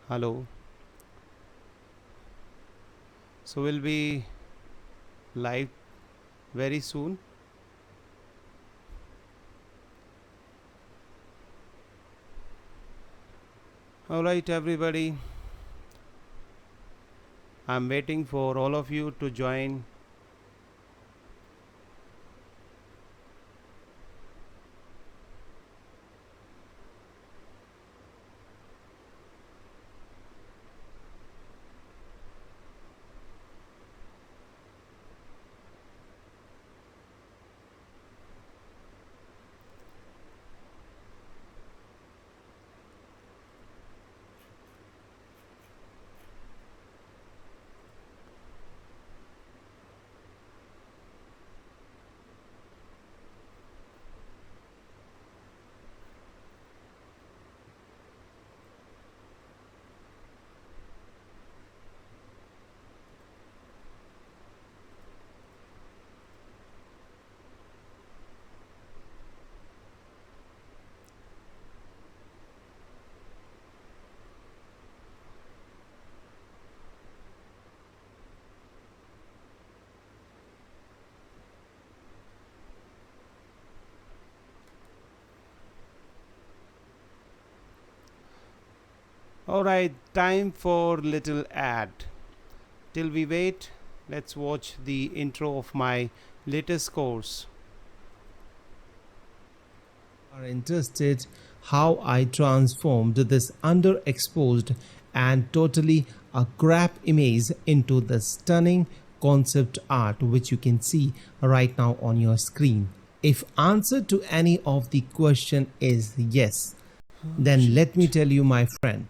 Hello. So we'll be live very soon. All right, everybody. I'm waiting for all of you to join. All right, time for little ad. Till we wait, let's watch the intro of my latest course. Are interested how I transformed this underexposed and totally a crap image into the stunning concept art which you can see right now on your screen. If answer to any of the question is yes, then let me tell you, my friend,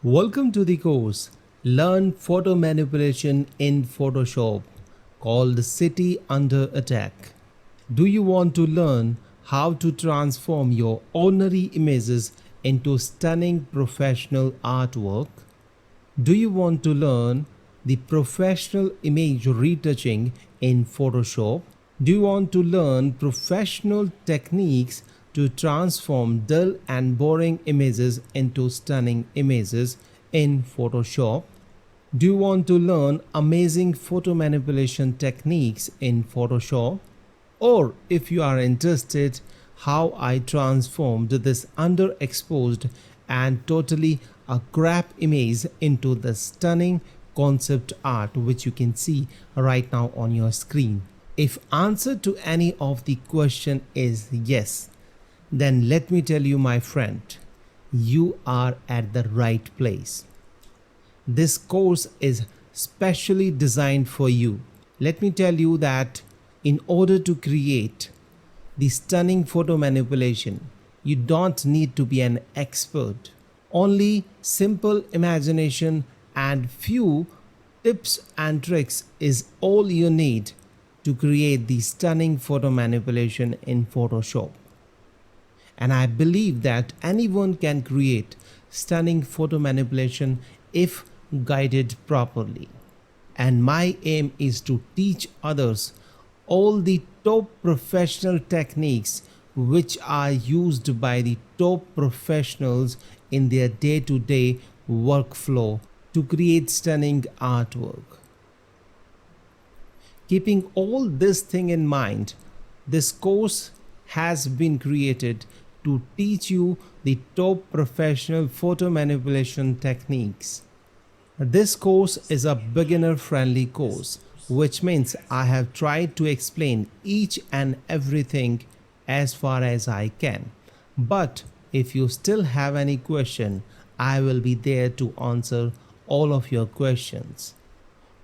welcome to the course Learn Photo Manipulation in Photoshop, called City Under Attack. Do you want to learn how to transform your ordinary images into stunning professional artwork? Do you want to learn the professional image retouching in Photoshop? Do you want to learn professional techniques to transform dull and boring images into stunning images in Photoshop? Do you want to learn amazing photo manipulation techniques in Photoshop? Or if you are interested how I transformed this underexposed and totally a crap image into the stunning concept art which you can see right now on your screen. If answer to any of the question is yes, then let me tell you, my friend, you are at the right place. This course is specially designed for you. Let me tell you that in order to create the stunning photo manipulation, you don't need to be an expert. Only simple imagination and few tips and tricks is all you need to create the stunning photo manipulation in Photoshop. And I believe that anyone can create stunning photo manipulation if guided properly. And my aim is to teach others all the top professional techniques which are used by the top professionals in their day-to-day workflow to create stunning artwork. Keeping all this thing in mind, this course has been created to teach you the top professional photo manipulation techniques. This course is a beginner friendly course, which means I have tried to explain each and everything as far as I can. But if you still have any question, I will be there to answer all of your questions.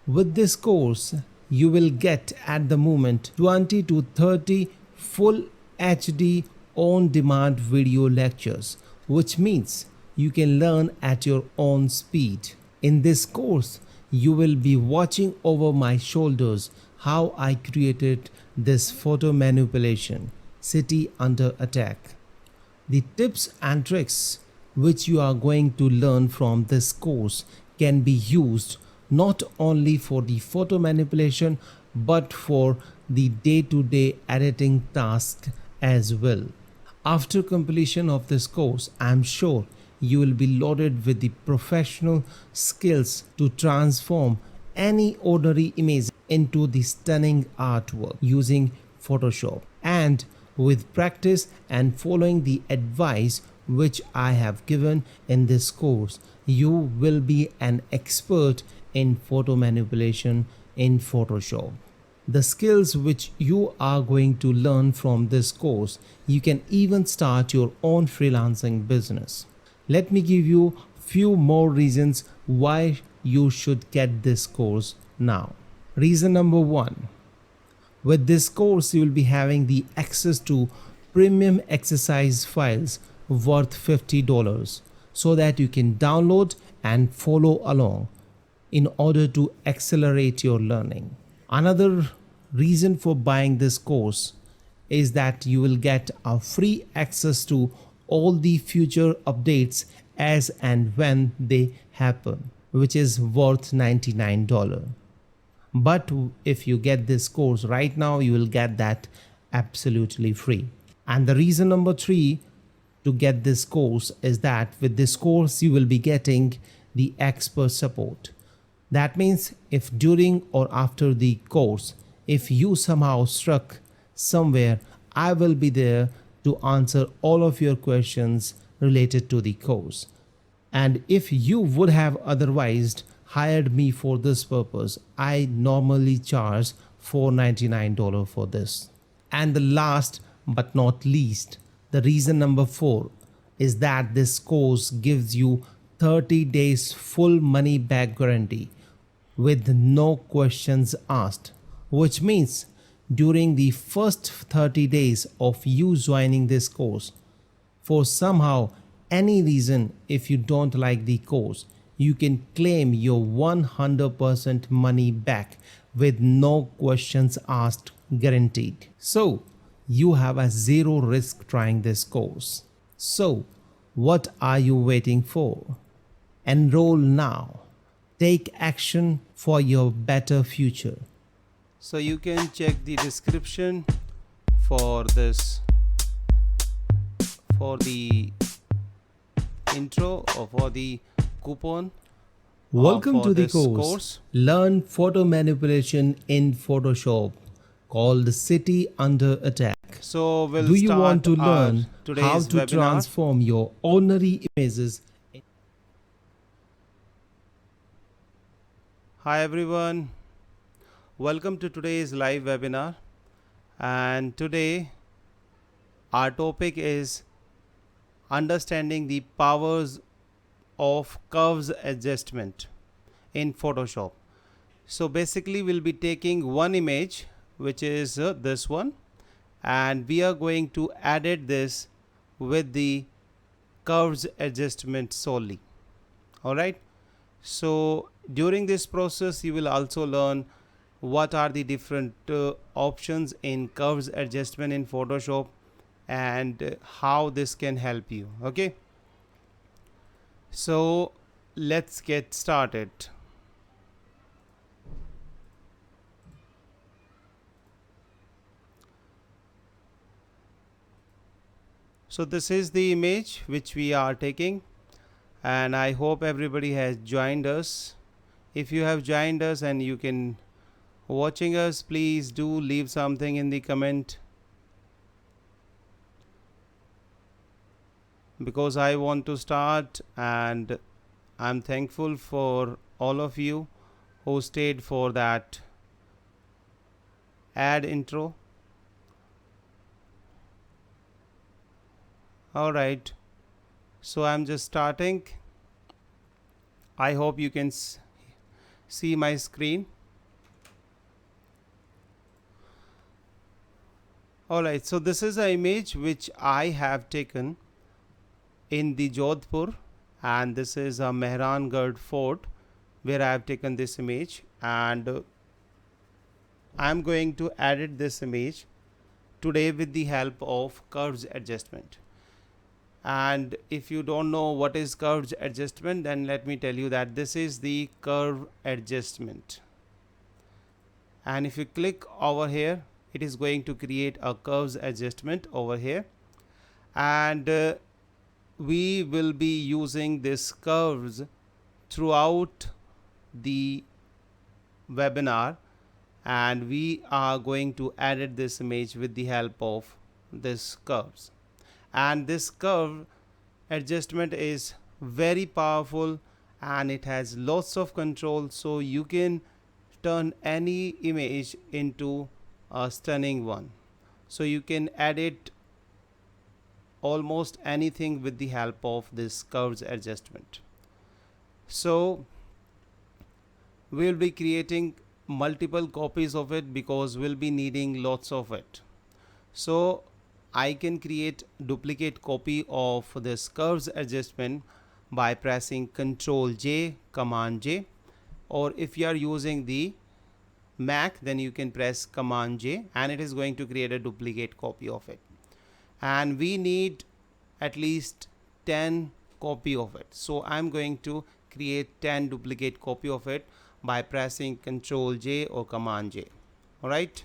With this course, you will get at the moment 20 to 30 full HD on demand video lectures, which means you can learn at your own speed. In this course, you will be watching over my shoulders how I created this photo manipulation, City Under Attack. The tips and tricks which you are going to learn from this course can be used not only for the photo manipulation but for the day-to-day editing task as well. After completion of this course, I am sure you will be loaded with the professional skills to transform any ordinary image into the stunning artwork using Photoshop. And with practice and following the advice which I have given in this course, you will be an expert in photo manipulation in Photoshop. The skills which you are going to learn from this course, you can even start your own freelancing business. Let me give you few more reasons why you should get this course now. Reason number 1. With this course, you will be having the access to premium exercise files worth $50 so that you can download and follow along in order to accelerate your learning. Another reason for buying this course is that you will get a free access to all the future updates as and when they happen, which is worth $99. But if you get this course right now, you will get that absolutely free. And the reason number 3 to get this course is that with this course you will be getting the expert support. That means if during or after the course, if you somehow stuck somewhere, I will be there to answer all of your questions related to the course. And if you would have otherwise hired me for this purpose, I normally charge $499 for this. And the last but not least, the reason number 4 is that this course gives you 30 days full money back guarantee with no questions asked, which means during the first 30 days of you joining this course, for somehow any reason, if you don't like the course, you can claim your 100% money back with no questions asked guaranteed. So you have a zero risk trying this course. So what are you waiting for? Enroll now. Take action for your better future. So you can check the description for this, for the intro or for the coupon. Welcome to the this course. Learn photo manipulation in Photoshop called City Under Attack. So we'll Do you start want to our learn today's how to webinar. transform your ordinary images? Hi everyone, welcome to today's live webinar, and today our topic is understanding the powers of curves adjustment in Photoshop. So basically we'll be taking one image, which is this one, and we are going to edit this with the curves adjustment solely. Alright, so during this process you will also learn what are the different options in curves adjustment in Photoshop and how this can help you. Okay, so let's get started. So this is the image which we are taking, and I hope everybody has joined us. If you have joined us and you can watching us, please do leave something in the comment, because I want to start, and I'm thankful for all of you who stayed for that ad intro. Alright, so I'm just starting. I hope you can see my screen. Alright, so this is an image which I have taken in the Jodhpur, and this is a Mehrangarh fort where I have taken this image, and I am going to edit this image today with the help of curves adjustment. And if you don't know what is curves adjustment, then let me tell you that this is the curve adjustment. And if you click over here, it is going to create a curves adjustment over here, and we will be using this curves throughout the webinar, and we are going to edit this image with the help of this curves. And this curve adjustment is very powerful and it has lots of control, so you can turn any image into a stunning one. So you can edit almost anything with the help of this curves adjustment. So we'll be creating multiple copies of it because we'll be needing lots of it. So I can create duplicate copy of this curves adjustment by pressing Ctrl J, Command J, or if you are using the Mac, then you can press Command J and it is going to create a duplicate copy of it. And we need at least 10 copy of it. So I'm going to create 10 duplicate copy of it by pressing Ctrl J or Command J. Alright.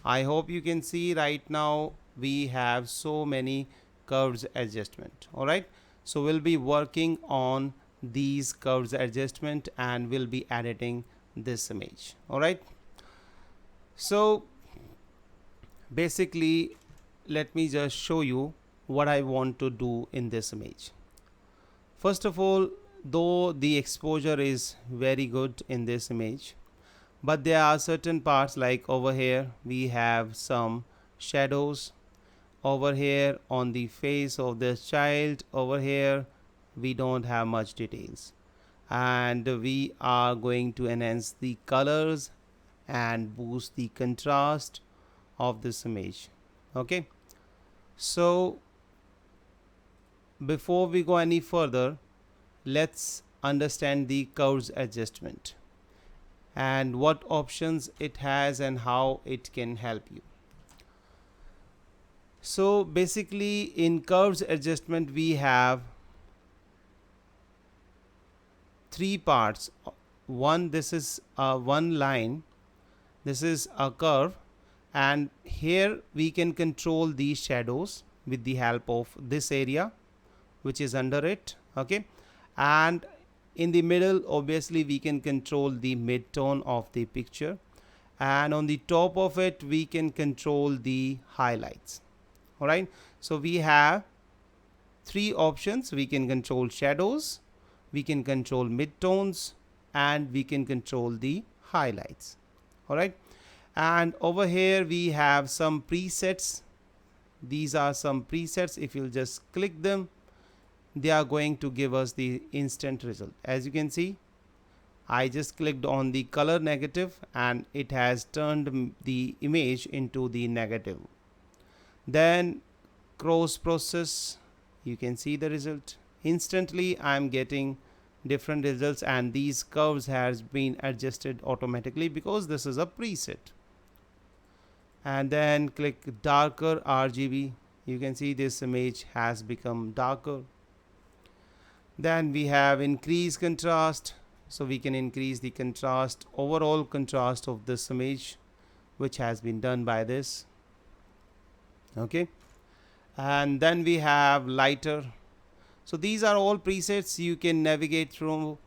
I hope you can see right now we have so many curves adjustment. Alright. So we'll be working on these curves adjustment and we'll be editing this image. Alright. So basically, let me just show you what I want to do in this image. First of all, though the exposure is very good in this image, but there are certain parts, like over here we have some shadows, over here on the face of this child, over here we don't have much details, and we are going to enhance the colors and boost the contrast of this image. Okay, so before we go any further, let's understand the curves adjustment and what options it has and how it can help you. So basically, in curves adjustment we have three parts. One, this is one line, this is a curve, and here we can control the shadows with the help of this area which is under it. Okay, and in the middle obviously we can control the mid-tone of the picture, and on the top of it we can control the highlights. Alright, so we have three options. We can control shadows, we can control mid-tones, and we can control the highlights. Alright, and over here we have some presets. These are some presets. If you'll just click them, they are going to give us the instant result. As you can see, I just clicked on the color negative and it has turned the image into the negative. Then cross process, you can see the result. Instantly I am getting different results, and these curves has been adjusted automatically because this is a preset. And then click darker RGB, you can see this image has become darker. Then we have increase contrast, so we can increase the contrast, overall contrast of this image, which has been done by this. Okay, and then we have lighter. So these are all presets. You can navigate through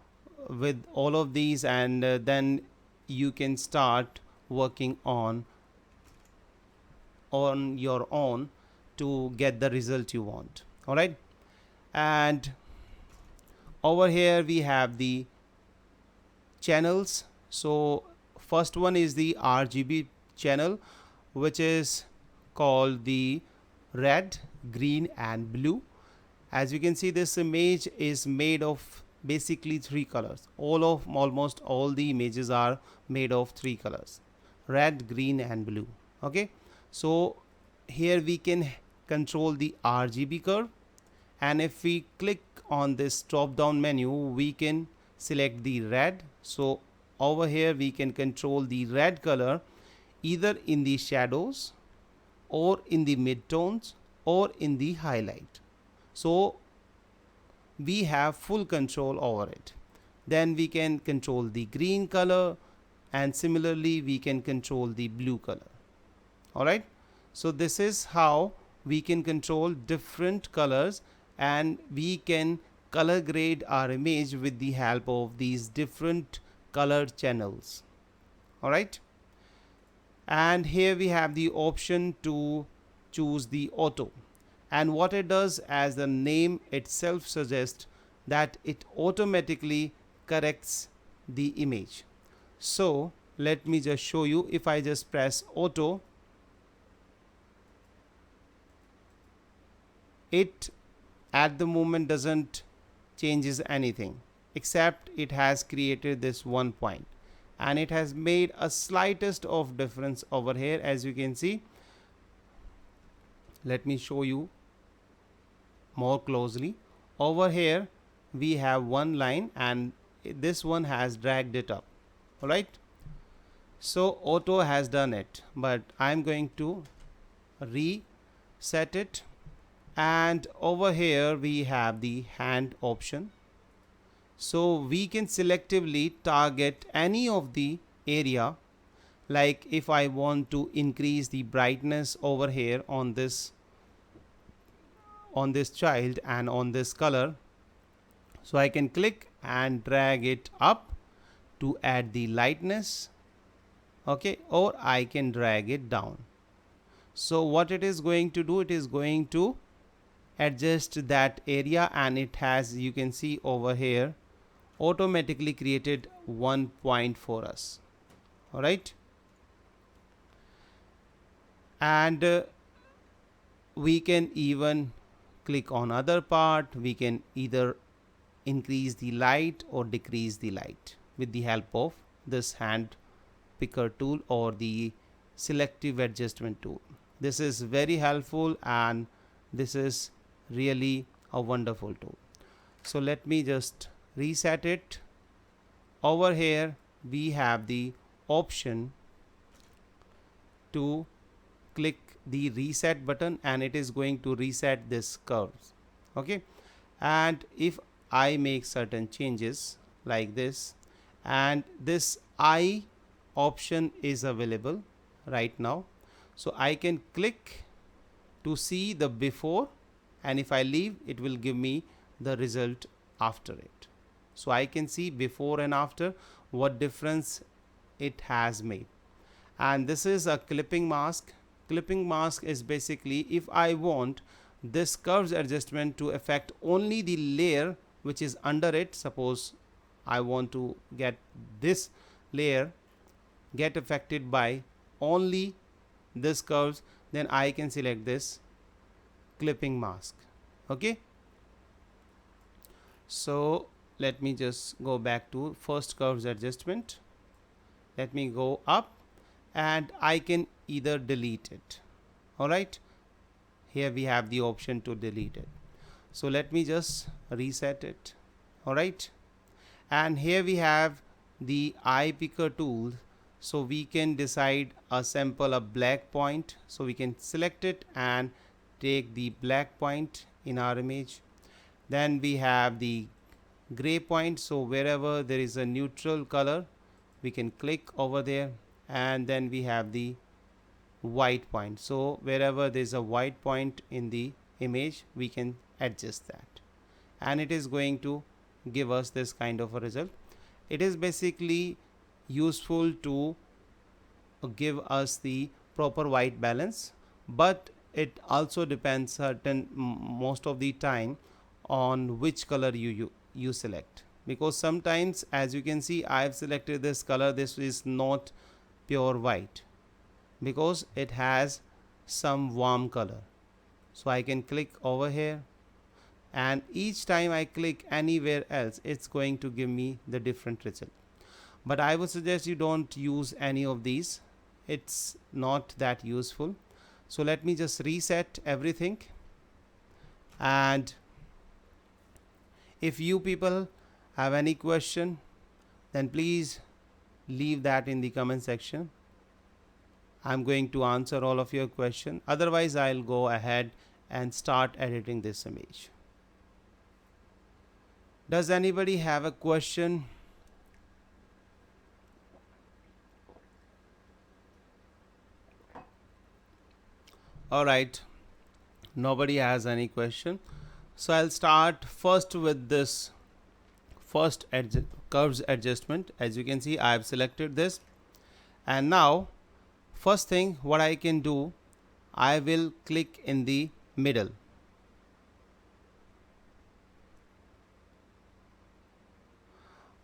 with all of these, and then you can start working on your own to get the result you want. All right, and over here we have the channels. So first one is the RGB channel, which is called the red, green and blue. As you can see, this image is made of basically three colors. Almost all the images are made of three colors: red, green and blue. Okay, so here we can control the RGB curve, and if we click on this drop down menu we can select the red. So over here we can control the red color either in the shadows or in the midtones or in the highlight. So we have full control over it. Then we can control the green color, and similarly we can control the blue color. Alright, so this is how we can control different colors, and we can color grade our image with the help of these different color channels. Alright, and here we have the option to choose the auto, and what it does, as the name itself suggests, that it automatically corrects the image. So let me just show you. If I just press auto, it at the moment doesn't changes anything, except it has created this one point, and it has made a slightest of difference over here, as you can see. Let me show you more closely. Over here we have one line, and this one has dragged it up. All right, so auto has done it, but I'm going to reset it. And over here we have the hand option, so we can selectively target any of the area. Like if I want to increase the brightness over here on this child and on this color, so I can click and drag it up to add the lightness, okay, or I can drag it down. So what it is going to do, it is going to adjust that area, and it has, you can see over here, automatically created one point for us. All right, and we can even click on other part. We can either increase the light or decrease the light with the help of this hand picker tool or the selective adjustment tool. This is very helpful, and this is really a wonderful tool. So let me just reset it. Over here we have the option to click the reset button, and it is going to reset this curves. Okay, and if I make certain changes like this, and this eye option is available right now, so I can click to see the before, and if I leave, it will give me the result after it. So I can see before and after what difference it has made. And this is a clipping mask. Clipping mask is basically, if I want this curves adjustment to affect only the layer which is under it, suppose I want to get this layer get affected by only this curves, then I can select this clipping mask. Okay, so let me just go back to first curves adjustment. Let me go up, and I can either delete it. All right, here we have the option to delete it. So let me just reset it. All right, and here we have the eye picker tool, so we can decide a sample, a black point, so we can select it and take the black point in our image. Then we have the gray point, so wherever there is a neutral color we can click over there. And then we have the white point, so wherever there is a white point in the image we can adjust that, and it is going to give us this kind of a result. It is basically useful to give us the proper white balance, but it also depends most of the time on which color you select, because sometimes, as you can see, I have selected this color. This is not pure white because it has some warm color, so I can click over here, and each time I click anywhere else it's going to give me the different result. But I would suggest you don't use any of these, it's not that useful. So let me just reset everything, and if you people have any question, then please leave that in the comment section. I'm going to answer all of your question. Otherwise, I'll go ahead and start editing this image. Does anybody have a question? All right, nobody has any question. So I'll start first with this first curves adjustment. As you can see, I have selected this, and now first thing what I can do, I will click in the middle.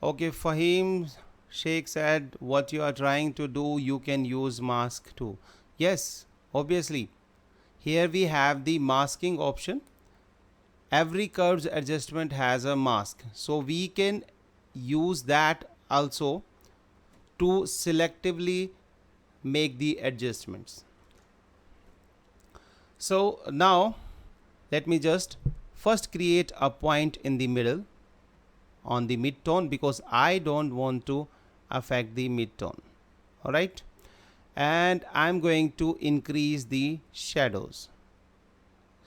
Okay, Fahim Sheikh said, what you are trying to do, you can use mask too. Yes, obviously. Here we have the masking option. Every curves adjustment has a mask, so we can use that also to selectively make the adjustments. So now let me just first create a point in the middle on the mid-tone, because I don't want to affect the mid-tone. All right, and I'm going to increase the shadows,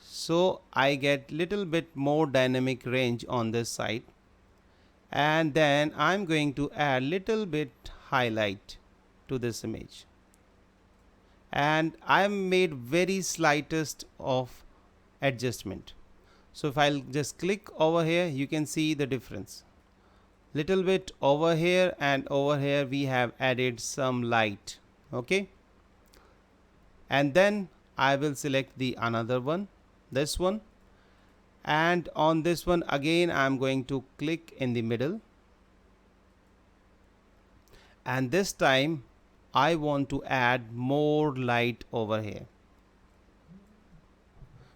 so I get little bit more dynamic range on this side, and then I'm going to add little bit highlight to this image, and I made very slightest of adjustment. So if I'll just click over here, you can see the difference. Little bit over here and over here we have added some light. Okay, and then I will select the another one, this one, and on this one again I'm going to click in the middle, and this time I want to add more light over here.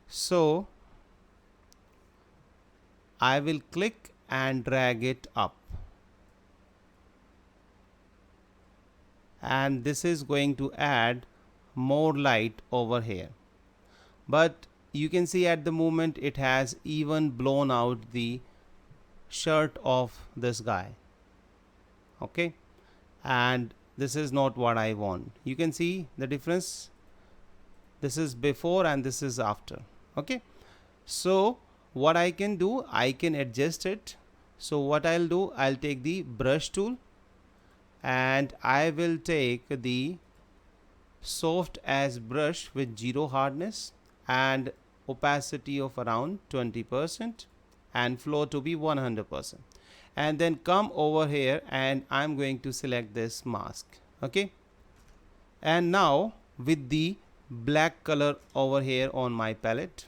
So I will click and drag it up, and this is going to add more light over here, but you can see at the moment it has even blown out the shirt of this guy. Okay, and this is not what I want. You can see the difference. This is before and this is after. Okay, so what I can do, I can adjust it. So what I'll do, I'll take the brush tool and I will take the soft as brush with 0 hardness and opacity of around 20% and flow to be 100%, and then come over here and I'm going to select this mask. Okay, and now with the black color over here on my palette,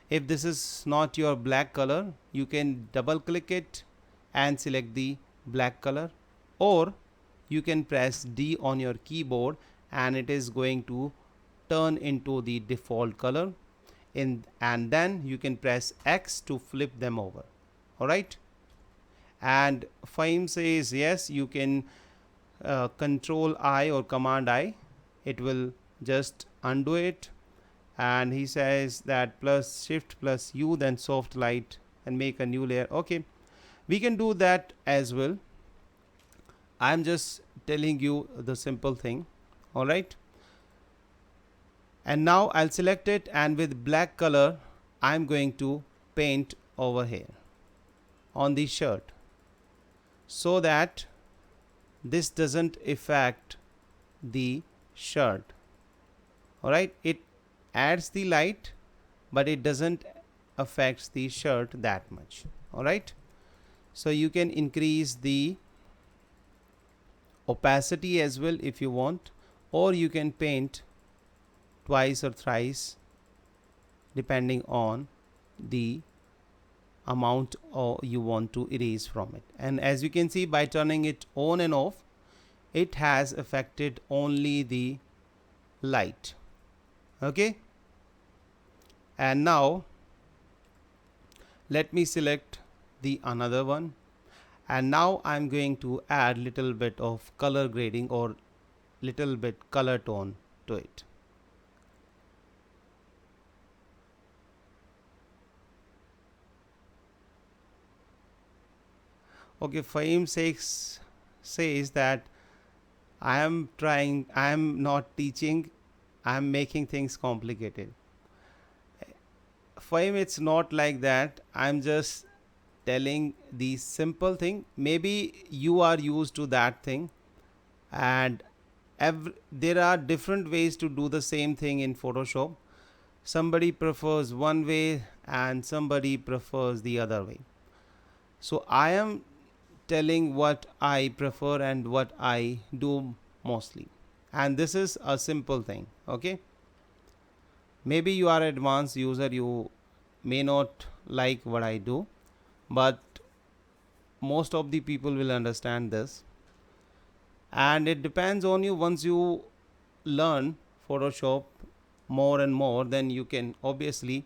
if this is not your black color, you can double click it and select the black color, or you can press D on your keyboard and it is going to turn into the default color, and then you can press X to flip them over. All right, and Fahim says yes, you can control I or command I, it will just undo it, and he says that plus shift plus U, then soft light and make a new layer. Okay, we can do that as well. I'm just telling you the simple thing. All right, and now I'll select it, and with black color I'm going to paint over here on the shirt so that this doesn't affect the shirt. All right, it adds the light but it doesn't affect the shirt that much. All right, so you can increase the opacity as well if you want, or you can paint twice or thrice depending on the amount you want to erase from it. And as you can see, by turning it on and off, it has affected only the light. Okay, and now let me select the another one, and now I'm going to add little bit of color grading or little bit color tone to it. Okay, Fahim says that I am not teaching, I am making things complicated. Fahim, it's not like that. I'm just telling the simple thing. Maybe you are used to that thing, and there are different ways to do the same thing in Photoshop. Somebody prefers one way and somebody prefers the other way. So I am telling what I prefer and what I do mostly. And this is a simple thing, okay? Maybe you are advanced user, you may not like what I do, but most of the people will understand this. And it depends on you. Once you learn Photoshop more and more, then you can obviously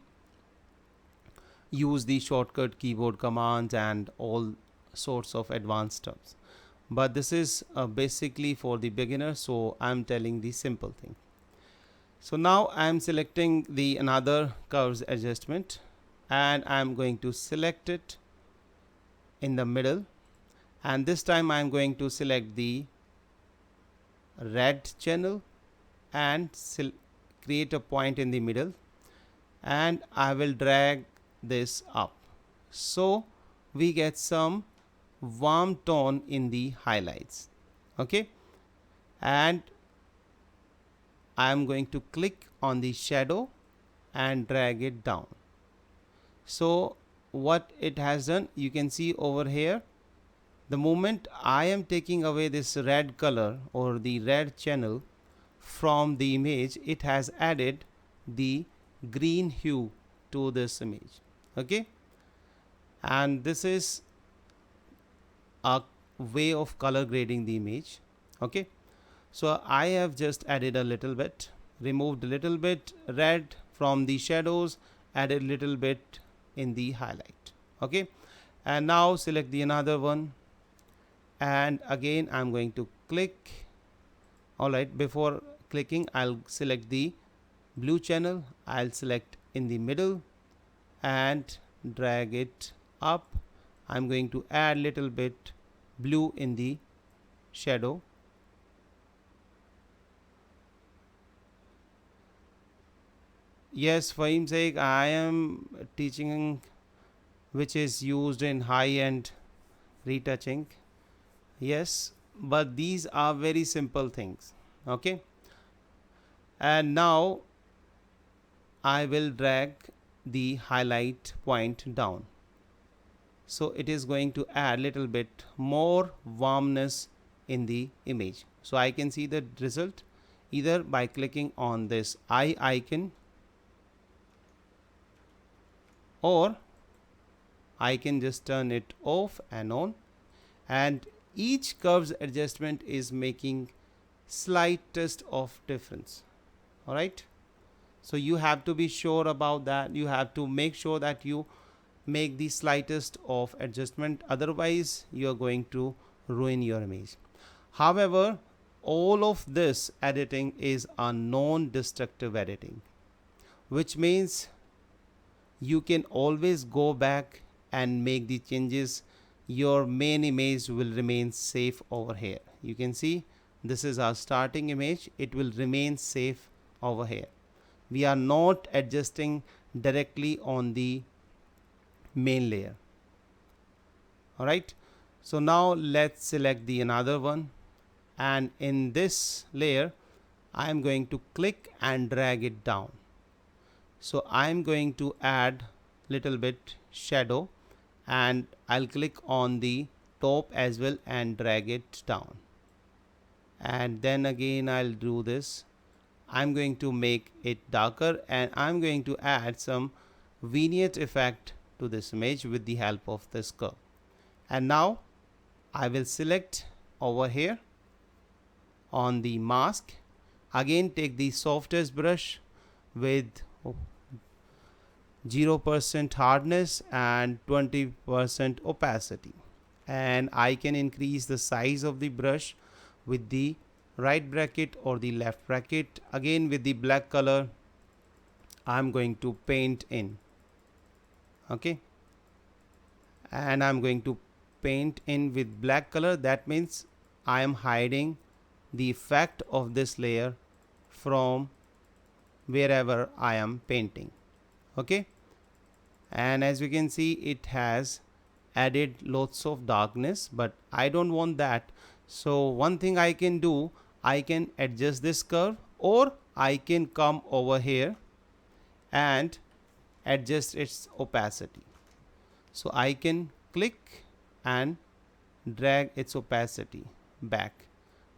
use the shortcut keyboard commands and all sorts of advanced stuffs. But this is basically for the beginner, so I'm telling the simple thing. So now I'm selecting the another curves adjustment, and I'm going to select it in the middle, and this time I'm going to select the red channel and create a point in the middle, and I will drag this up so we get some warm tone in the highlights. Okay, and I am going to click on the shadow and drag it down. So what it has done, you can see over here, the moment I am taking away this red color or the red channel from the image, it has added the green hue to this image. Okay, and this is a way of color grading the image. Okay, so I have just added a little bit, removed a little bit red from the shadows, added a little bit in the highlight. Okay, and now select the another one, and again I'm going to click. Alright, before clicking I'll select the blue channel, I'll select in the middle and drag it up. I'm going to add little bit blue in the shadow. Yes, for his sake, I am teaching which is used in high-end retouching. Yes, but these are very simple things. Okay, and now I will drag the highlight point down, so it is going to add little bit more warmness in the image. So I can see the result either by clicking on this eye icon, or I can just turn it off and on, and each curves adjustment is making slightest of difference. All right, so you have to be sure about that. You have to make sure that you make the slightest of adjustment, otherwise you are going to ruin your image. However, all of this editing is a non-destructive editing, which means you can always go back and make the changes. Your main image will remain safe over here. You can see this is our starting image, it will remain safe over here. We are not adjusting directly on the main layer. All right, so now let's select the another one, and in this layer I am going to click and drag it down. So I am going to add little bit shadow, and I'll click on the top as well and drag it down, and then again I'll do this. I'm going to make it darker, and I'm going to add some vignette effect to this image with the help of this curve. And now I will select over here on the mask, again take the softest brush with 0% hardness and 20% opacity, and I can increase the size of the brush with the right bracket or the left bracket. Again with the black color I'm going to paint in. Okay, and I'm going to paint in with black color, that means I am hiding the effect of this layer from wherever I am painting. Okay, and as you can see, it has added lots of darkness, but I don't want that. So one thing I can do, I can adjust this curve, or I can come over here and adjust its opacity. So I can click and drag its opacity back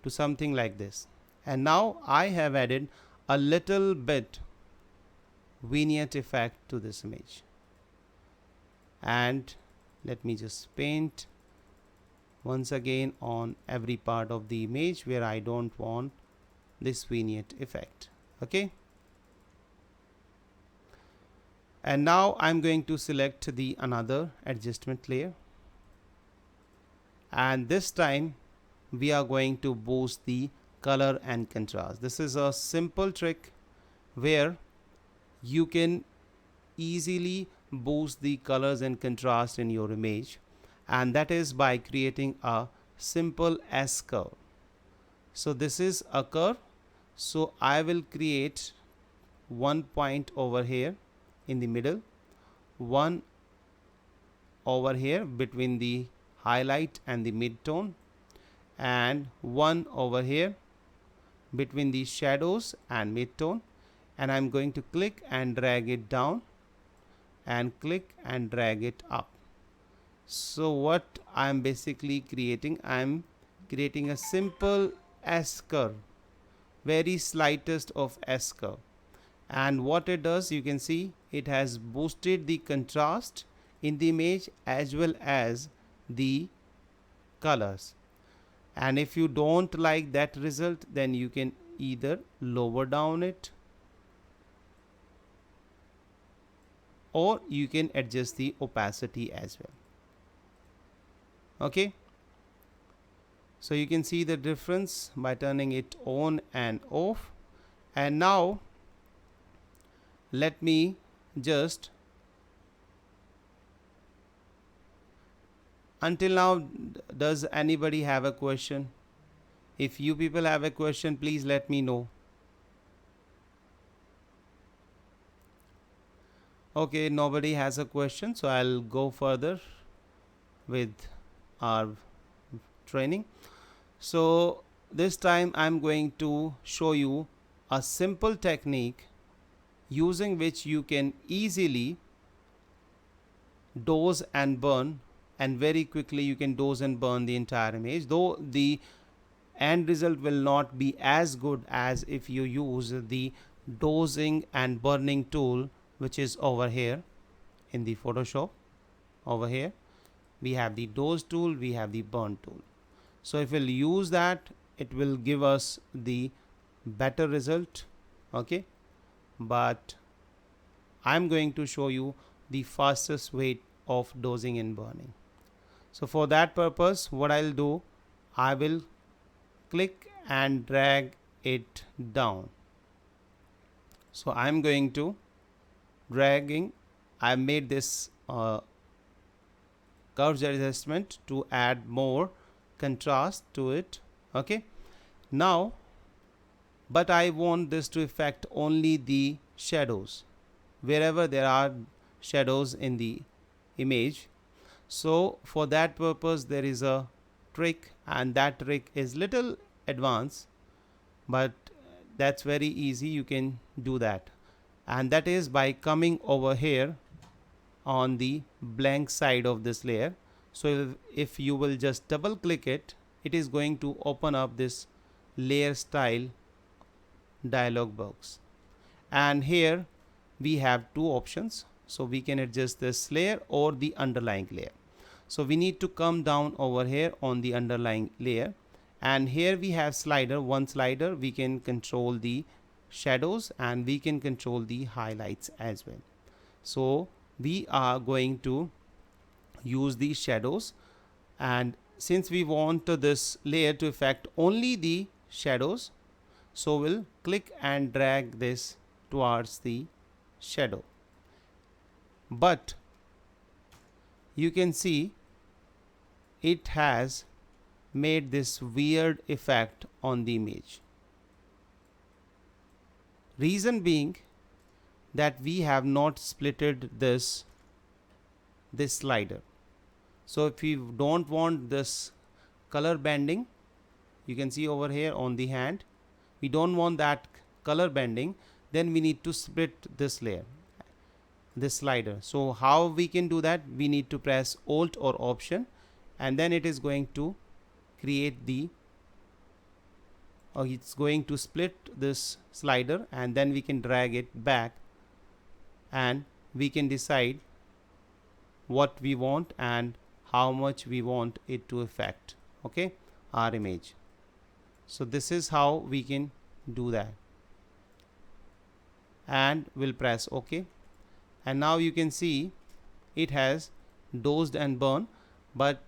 to something like this. And now I have added a little bit vignette effect to this image. And let me just paint once again on every part of the image where I don't want this vignette effect. Okay. And now I'm going to select the another adjustment layer, and this time we are going to boost the color and contrast. This is a simple trick where you can easily boost the colors and contrast in your image, and that is by creating a simple S curve. So this is a curve, so I will create one point over here in the middle, one over here between the highlight and the mid-tone, and one over here between the shadows and mid-tone, and I'm going to click and drag it down and click and drag it up. So what I'm basically creating, I'm creating a simple S curve, very slightest of S curve. And what it does, you can see it has boosted the contrast in the image as well as the colors. And if you don't like that result, then you can either lower down it or you can adjust the opacity as well. Okay, so you can see the difference by turning it on and off. And now let me just, until now, does anybody have a question? If you people have a question, please let me know. Okay, nobody has a question, so I'll go further with our training. So this time I'm going to show you a simple technique using which you can easily dose and burn, and very quickly you can dose and burn the entire image, though the end result will not be as good as if you use the dosing and burning tool, which is over here in the Photoshop. Over here we have the dose tool, we have the burn tool. So if we'll use that, it will give us the better result. Okay, but I'm going to show you the fastest way of dosing and burning. So for that purpose, what I'll do, I will click and drag it down. So I'm going to dragging, I made this curves adjustment to add more contrast to it. Okay, now but I want this to affect only the shadows wherever there are shadows in the image. So for that purpose there is a trick, and that trick is little advanced, but that's very easy, you can do that. And that is by coming over here on the blank side of this layer. So if you will just double click it, it is going to open up this layer style dialog box, and here we have two options. So we can adjust this layer or the underlying layer. So we need to come down over here on the underlying layer, and here we have slider, one slider, we can control the shadows and we can control the highlights as well. So we are going to use these shadows, and since we want this layer to affect only the shadows, so we'll click and drag this towards the shadow. But you can see it has made this weird effect on the image. Reason being that we have not splitted this slider. So if you don't want this color bending, you can see over here on the hand, we don't want that color bending, then we need to split this layer, this slider. So how we can do that? We need to press Alt or Option, and then it is going to create the it's going to split this slider, and then we can drag it back and we can decide what we want and how much we want it to affect, okay, our image. So this is how we can do that, and we'll press OK. And now you can see it has dozed and burned, but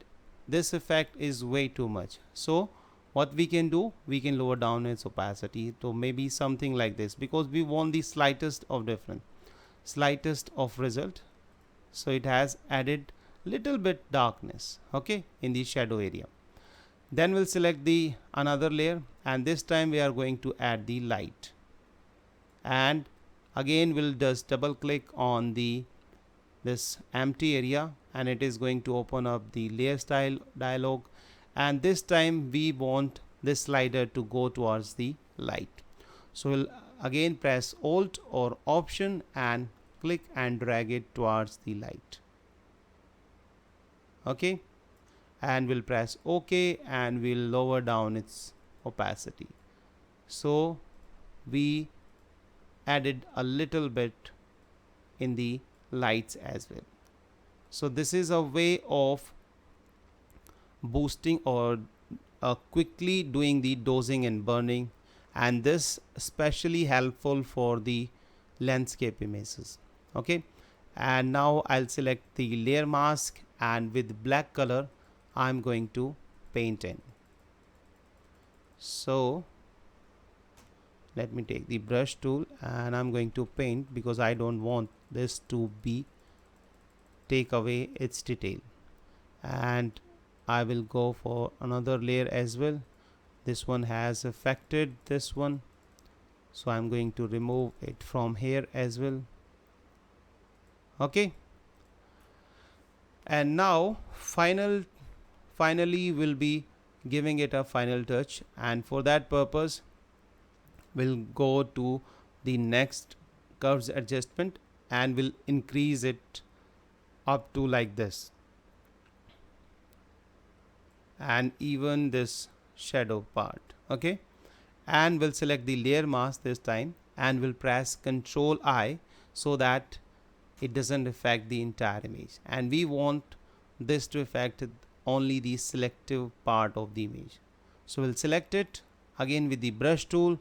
this effect is way too much. So what we can do, we can lower down its opacity to maybe something like this, because we want the slightest of difference, slightest of result. So it has added little bit darkness, okay, in the shadow area. Then we'll select the another layer, and this time we are going to add the light, and again we'll just double click on this empty area, and it is going to open up the layer style dialog, and this time we want this slider to go towards the light. So we'll again press Alt or Option and click and drag it towards the light, okay, and we'll press OK, and we'll lower down its opacity. So we added a little bit in the lights as well. So this is a way of boosting or quickly doing the dosing and burning, and this especially helpful for the landscape images, okay. And now I'll select the layer mask, and with black color I'm going to paint in. So let me take the brush tool, and I'm going to paint, because I don't want this to be take away its detail. And I will go for another layer as well. This one has affected this one, so I'm going to remove it from here as well, okay. And now finally we'll be giving it a final touch, and for that purpose we'll go to the next curves adjustment, and we'll increase it up to like this, and even this shadow part, okay. And we'll select the layer mask this time, and we'll press Ctrl I, so that it doesn't affect the entire image, and we want this to affect only the selective part of the image. So we'll select it again with the brush tool,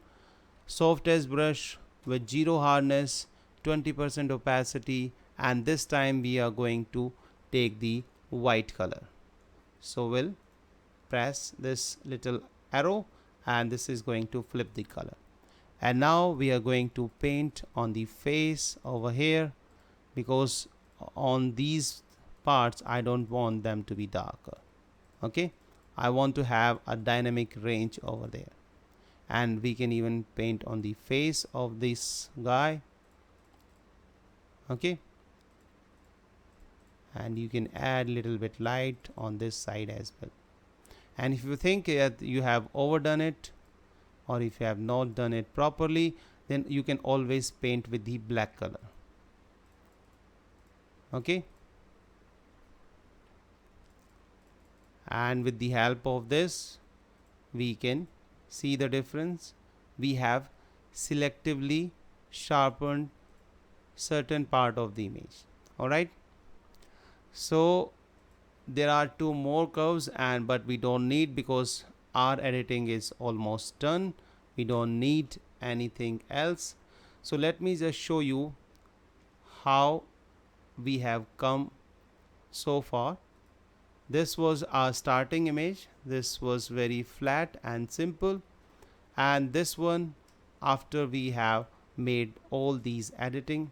soft edge brush with 0 hardness, 20% opacity, and this time we are going to take the white color. So we'll press this little arrow, and this is going to flip the color. And now we are going to paint on the face over here, because on these parts I don't want them to be darker, okay. I want to have a dynamic range over there, and we can even paint on the face of this guy, okay. And you can add little bit light on this side as well. And if you think that you have overdone it, or if you have not done it properly, then you can always paint with the black color, okay. And with the help of this we can see the difference. We have selectively sharpened certain part of the image, alright. So there are 2 more curves, but we don't need, because our editing is almost done. We don't need anything else. So let me just show you how we have come so far. This was our starting image. This was very flat and simple, and this one after we have made all these editing.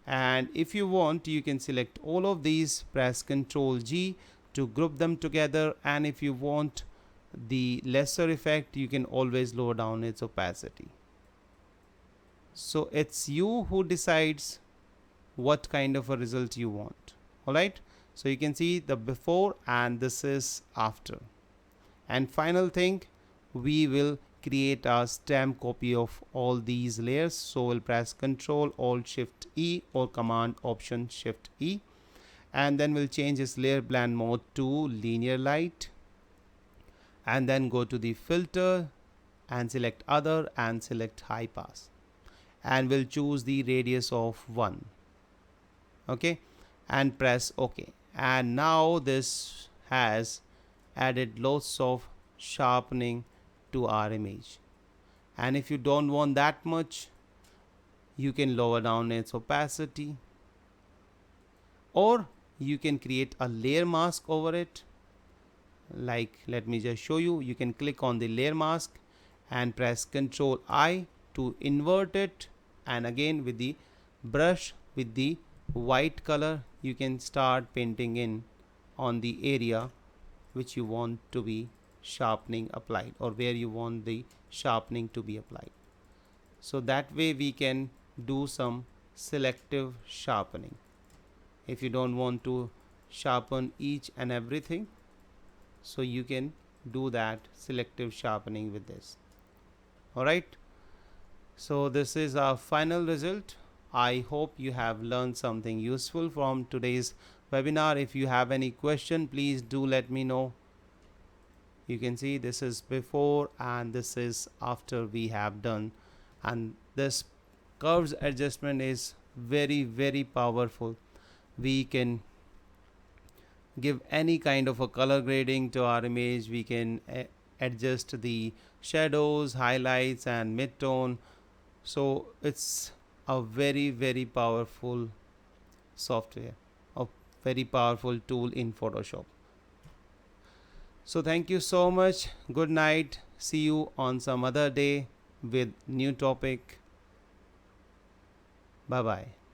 And if you want, you can select all of these, press Ctrl G to group them together, and if you want the lesser effect, you can always lower down its opacity. So it's you who decides what kind of a result you want. Alright, so you can see the before and this is after. And final thing, we will create a stamp copy of all these layers. So we'll press Ctrl Alt Shift E or Command Option Shift E, and then we'll change this layer blend mode to linear light, and then go to the filter and select other and select high pass, and we'll choose the radius of 1. Okay, and press OK. And now this has added lots of sharpening to our image, and if you don't want that much, you can lower down its opacity, or you can create a layer mask over it. Like, let me just show you. You can click on the layer mask and press Ctrl I to invert it, and again with the brush with the white color you can start painting in on the area which you want to be sharpening applied, or where you want the sharpening to be applied. So that way we can do some selective sharpening. If you don't want to sharpen each and everything, so you can do that selective sharpening with this. Alright, so this is our final result. I hope you have learned something useful from today's webinar. If you have any question, please do let me know. You can see this is before and this is after we have done, and this curves adjustment is very powerful. We can give any kind of a color grading to our image. We can adjust the shadows, highlights and mid-tone. So it's a very powerful software, a very powerful tool in Photoshop. So thank you so much. Good night. See you on some other day with new topic. Bye bye.